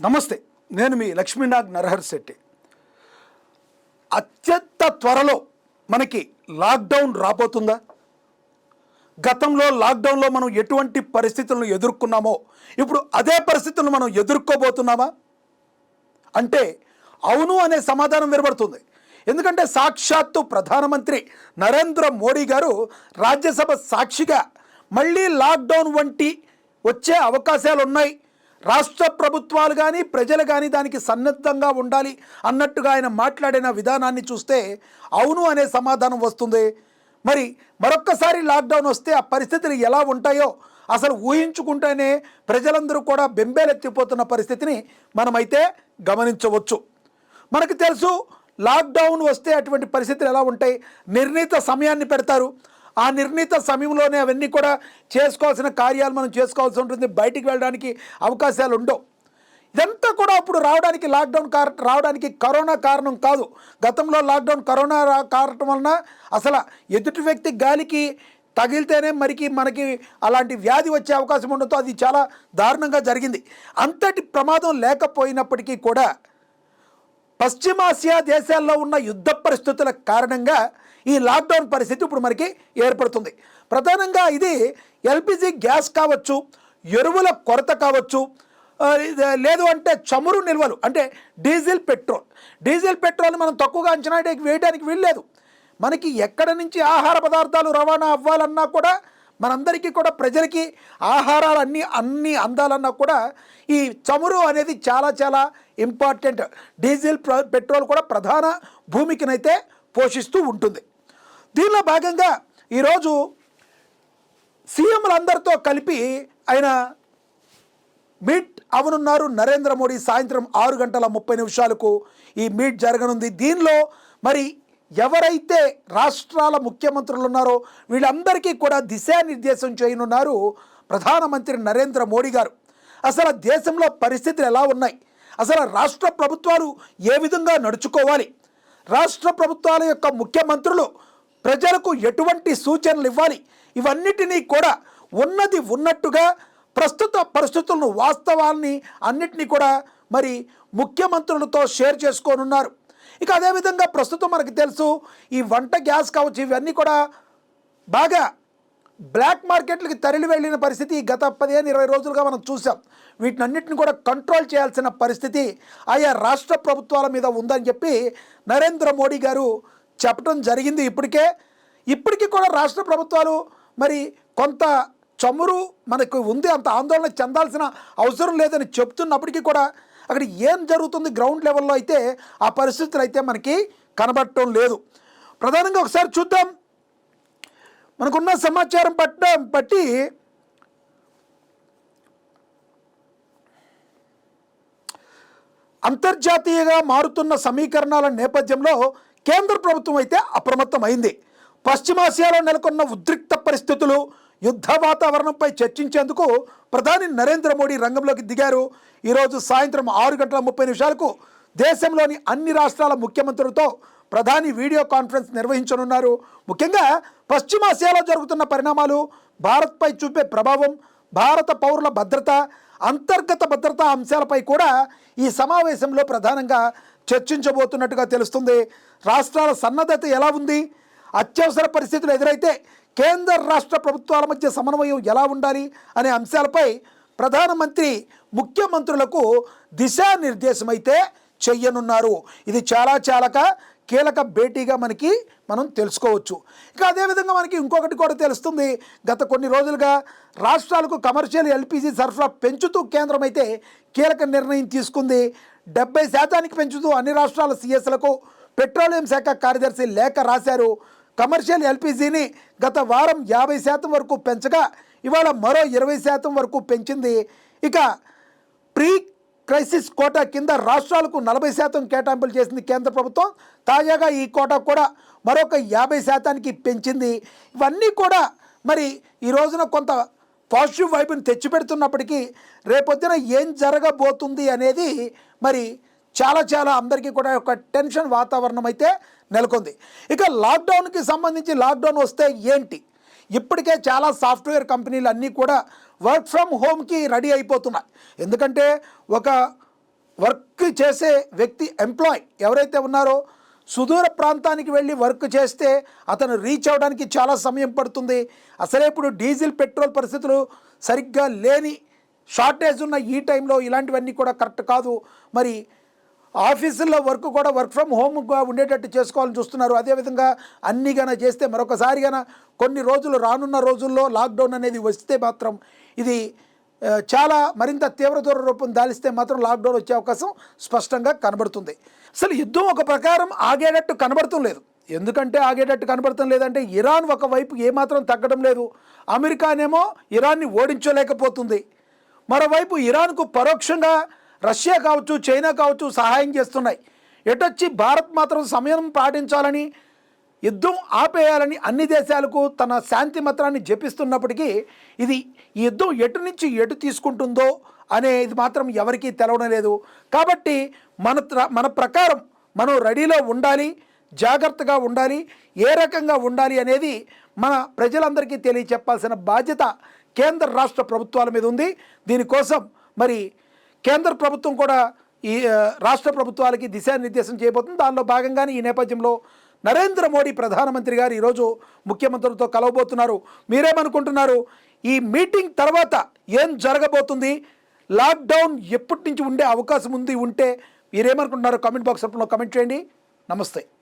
నమస్తే, నేను మీ లక్ష్మీనాగ్ నరహర్ శెట్టి. అత్యంత త్వరలో మనకి లాక్డౌన్ రాబోతుందా? గతంలో లాక్డౌన్లో మనం ఎటువంటి పరిస్థితులను ఎదుర్కొన్నామో ఇప్పుడు అదే పరిస్థితులను మనం ఎదుర్కోబోతున్నామా అంటే అవును అనే సమాధానం వినబడుతుంది. ఎందుకంటే సాక్షాత్తు ప్రధానమంత్రి నరేంద్ర మోడీ గారు రాజ్యసభ సాక్షిగా మళ్ళీ లాక్డౌన్ వంటి వచ్చే అవకాశాలు ఉన్నాయి, రాష్ట్ర ప్రభుత్వాలు కానీ ప్రజలు కానీ దానికి సన్నద్ధంగా ఉండాలి అన్నట్టుగా ఆయన మాట్లాడిన విధానాన్ని చూస్తే అవును అనే సమాధానం వస్తుంది. మరి మరొక్కసారి లాక్డౌన్ వస్తే ఆ పరిస్థితులు ఎలా ఉంటాయో అసలు ఊహించుకుంటేనే ప్రజలందరూ కూడా బెంబేలెత్తిపోతున్న పరిస్థితిని మనమైతే గమనించవచ్చు. మనకు తెలుసు లాక్డౌన్ వస్తే అటువంటి పరిస్థితులు ఎలా ఉంటాయి. నిర్ణీత సమయాన్ని పెడతారు, ఆ నిర్ణీత సమయంలోనే అవన్నీ కూడా చేసుకోవాల్సిన కార్యాలు మనం చేసుకోవాల్సి ఉంటుంది, బయటికి వెళ్ళడానికి అవకాశాలు ఉండవు. ఇదంతా కూడా అప్పుడు లాక్డౌన్ రావడానికి కరోనా కారణం కాదు. గతంలో లాక్డౌన్ కరోనా కారణం వలన అసలు ఎదుటి వ్యక్తి గాలికి తగిలితేనే మనకి అలాంటి వ్యాధి వచ్చే అవకాశం ఉండదు. అది చాలా దారుణంగా జరిగింది. అంతటి ప్రమాదం లేకపోయినప్పటికీ కూడా పశ్చిమాసియా దేశాల్లో ఉన్న యుద్ధ పరిస్థితుల కారణంగా ఈ లాక్డౌన్ పరిస్థితి ఇప్పుడు మనకి ఏర్పడుతుంది. ప్రధానంగా ఇది ఎల్పిజి గ్యాస్ కావచ్చు, ఎరువుల కొరత కావచ్చు, లేదు అంటే చమురు నిల్వలు అంటే డీజిల్ పెట్రోల్ మనం తక్కువగా అంచనా వేయడానికి వీల్లేదు. మనకి ఎక్కడ నుంచి ఆహార పదార్థాలు రవాణా అవ్వాలన్నా కూడా మనందరికీ కూడా ప్రజలకి ఆహారాలు అన్నీ అందాలన్నా కూడా ఈ చమురు అనేది చాలా చాలా ఇంపార్టెంట్. డీజిల్ పెట్రోల్ కూడా ప్రధాన భూమికనైతే పోషిస్తూ ఉంటుంది. దీనిలో భాగంగా ఈరోజు సీఎంలందరితో కలిపి ఆయన మీట్ అవనున్నారు నరేంద్ర మోడీ. సాయంత్రం 6:30 ఈ మీట్ జరగనుంది. దీనిలో మరి ఎవరైతే రాష్ట్రాల ముఖ్యమంత్రులు ఉన్నారో వీళ్ళందరికీ కూడా దిశానిర్దేశం చేయనున్నారు ప్రధానమంత్రి నరేంద్ర మోడీ గారు. అసలు దేశంలో పరిస్థితులు ఎలా ఉన్నాయి, అసలు రాష్ట్ర ప్రభుత్వాలు ఏ విధంగా నడుచుకోవాలి, రాష్ట్ర ప్రభుత్వాల యొక్క ముఖ్యమంత్రులు ప్రజలకు ఎటువంటి సూచనలు ఇవ్వాలి, ఇవన్నిటినీ కూడా ఉన్నది ఉన్నట్టుగా ప్రస్తుత పరిస్థితులను వాస్తవాల్ని అన్నిటినీ కూడా మరి ముఖ్యమంత్రులతో షేర్ చేసుకోనున్నారు. ఇక అదేవిధంగా ప్రస్తుతం మనకు తెలుసు ఈ వంట గ్యాస్ కావచ్చు, ఇవన్నీ కూడా బాగా బ్లాక్ మార్కెట్లకి తరలి వెళ్ళిన పరిస్థితి గత 15-20 రోజులుగా మనం చూసాం. వీటినన్నిటిని కూడా కంట్రోల్ చేయాల్సిన పరిస్థితి ఆయా రాష్ట్ర ప్రభుత్వాల మీద ఉందని చెప్పి నరేంద్ర మోడీ గారు చెప్పడం జరిగింది. ఇప్పటికీ కూడా రాష్ట్ర ప్రభుత్వాలు మరి కొంత చమురు మనకు ఉంది, అంత ఆందోళన చెందాల్సిన అవసరం లేదని చెప్తున్నప్పటికీ కూడా అక్కడ ఏం జరుగుతుంది గ్రౌండ్ లెవెల్లో అయితే ఆ పరిస్థితులు అయితే మనకి కనబడటం లేదు. ప్రధానంగా ఒకసారి చూద్దాం. మనకున్న సమాచారం బట్టి అంతర్జాతీయంగా మారుతున్న సమీకరణాల నేపథ్యంలో కేంద్ర ప్రభుత్వం అయితే అప్రమత్తమైంది. పశ్చిమాసియాలో నెలకొన్న ఉద్రిక్త పరిస్థితులు, యుద్ధ వాతావరణంపై చర్చించేందుకు ప్రధాని నరేంద్ర మోడీ రంగంలోకి దిగారు. ఈరోజు సాయంత్రం 6:30 దేశంలోని అన్ని రాష్ట్రాల ముఖ్యమంత్రులతో ప్రధాని వీడియో కాన్ఫరెన్స్ నిర్వహించనున్నారు. ముఖ్యంగా పశ్చిమాసియాలో జరుగుతున్న పరిణామాలు, భారత్పై చూపే ప్రభావం, భారత పౌరుల భద్రత, అంతర్గత భద్రతా అంశాలపై కూడా ఈ సమావేశంలో ప్రధానంగా చర్చించబోతున్నట్టుగా తెలుస్తుంది. రాష్ట్రాల సన్నద్ధత ఎలా ఉంది, అత్యవసర పరిస్థితులు ఎదురైతే కేంద్ర రాష్ట్ర ప్రభుత్వాల మధ్య సమన్వయం ఎలా ఉండాలి అనే అంశాలపై ప్రధానమంత్రి ముఖ్యమంత్రులకు దిశానిర్దేశం అయితే చెయ్యనున్నారు. ఇది చాలా కీలక భేటీగా మనం తెలుసుకోవచ్చు. ఇక అదేవిధంగా మనకి ఇంకొకటి కూడా తెలుస్తుంది. గత కొన్ని రోజులుగా రాష్ట్రాలకు కమర్షియల్ ఎల్పిజి సరఫరా పెంచుతూ కేంద్రం అయితే కీలక నిర్ణయం తీసుకుంది. 70% పెంచుతూ అన్ని రాష్ట్రాల సిఎస్లకు పెట్రోలియం శాఖ కార్యదర్శి లేఖ రాశారు. కమర్షియల్ ఎల్పిజిని గత వారం 50% వరకు పెంచగా ఇవాళ మరో 20% వరకు పెంచింది. ఇక ప్రీ క్రైసిస్ కోటా కింద రాష్ట్రాలకు 40% కేటాయింపులు చేసింది కేంద్ర ప్రభుత్వం. తాజాగా ఈ కోటా కూడా మరొక 50%కి పెంచింది. ఇవన్నీ కూడా మరి ఈ రోజున కొంత పాజిటివ్ వైపుని తెచ్చిపెడుతున్నప్పటికీ రేపొద్దున ఏం జరగబోతుంది అనేది మరి చాలా అందరికీ కూడా ఒక టెన్షన్ వాతావరణం అయితే నెలకొంది. ఇక లాక్డౌన్కి సంబంధించి లాక్డౌన్ వస్తే ఏంటి, ఇప్పటికే చాలా సాఫ్ట్వేర్ కంపెనీలు అన్నీ కూడా వర్క్ ఫ్రమ్ హోమ్కి రెడీ అయిపోతున్నాయి. ఎందుకంటే ఒక వర్క్ చేసే వ్యక్తి ఎంప్లాయ్ ఎవరైతే ఉన్నారో సుదూర ప్రాంతానికి వెళ్ళి వర్క్ చేస్తే అతను రీచ్ అవ్వడానికి చాలా సమయం పడుతుంది. అసలే ఇప్పుడు డీజిల్ పెట్రోల్ పరిస్థితులు సరిగ్గా లేని షార్టేజ్ ఉన్న ఈ టైంలో ఇలాంటివన్నీ కూడా కరెక్ట్ కాదు. మరి ఆఫీసుల్లో వర్క్ కూడా వర్క్ ఫ్రమ్ హోమ్గా ఉండేటట్టు చేసుకోవాలని చూస్తున్నారు. అదేవిధంగా అన్ని గన చేస్తే మరొకసారి గన కొన్ని రోజులు రానున్న రోజుల్లో లాక్డౌన్ అనేది వస్తే మాత్రం ఇది చాలా మరింత తీవ్రతర రూపం దాలిస్తే మాత్రం లాక్డౌన్ వచ్చే అవకాశం స్పష్టంగా కనబడుతుంది. అసలు యుద్ధం ఒక ప్రకారం ఆగేటట్టు కనబడటం లేదు. ఎందుకంటే ఆగేటట్టు కనబడటం లేదంటే ఇరాన్ ఒకవైపు ఏమాత్రం తగ్గడం లేదు. అమెరికానేమో ఇరాన్ని ఓడించలేకపోతుంది. మరోవైపు ఇరాన్కు పరోక్షంగా రష్యా కావచ్చు, చైనా కావచ్చు సహాయం చేస్తున్నాయి. ఎటొచ్చి భారత్ మాత్రం సమయం పాటించాలని, యుద్ధం ఆపేయాలని అన్ని దేశాలకు తన శాంతి మంత్రాన్ని జపిస్తున్నప్పటికీ ఈ యుద్ధం ఎటు నుంచి ఎటు తీసుకుంటుందో అనేది మాత్రం ఎవరికీ తెలవడం లేదు. కాబట్టి మన ప్రకారం మనం రెడీలో ఉండాలి, జాగ్రత్తగా ఉండాలి, ఏ రకంగా ఉండాలి అనేది మన ప్రజలందరికీ తెలియచెప్పాల్సిన బాధ్యత కేంద్ర రాష్ట్ర ప్రభుత్వాల మీద ఉంది. దీనికోసం మరి కేంద్ర ప్రభుత్వం కూడా ఈ రాష్ట్ర ప్రభుత్వాలకి దిశానిర్దేశం చేయబోతుంది. దానిలో భాగంగానే ఈ నేపథ్యంలో నరేంద్ర మోడీ ప్రధానమంత్రి గారు ఈరోజు ముఖ్యమంత్రులతో కలవబోతున్నారు. మీరేమనుకుంటున్నారు? ఈ మీటింగ్ తర్వాత ఏం జరగబోతుంది? లాక్డౌన్ ఎప్పటి నుంచి ఉండే అవకాశం ఉంటే మీరేమనుకుంటున్నారో కామెంట్ బాక్స్ రూపంలో కామెంట్ చేయండి. నమస్తే.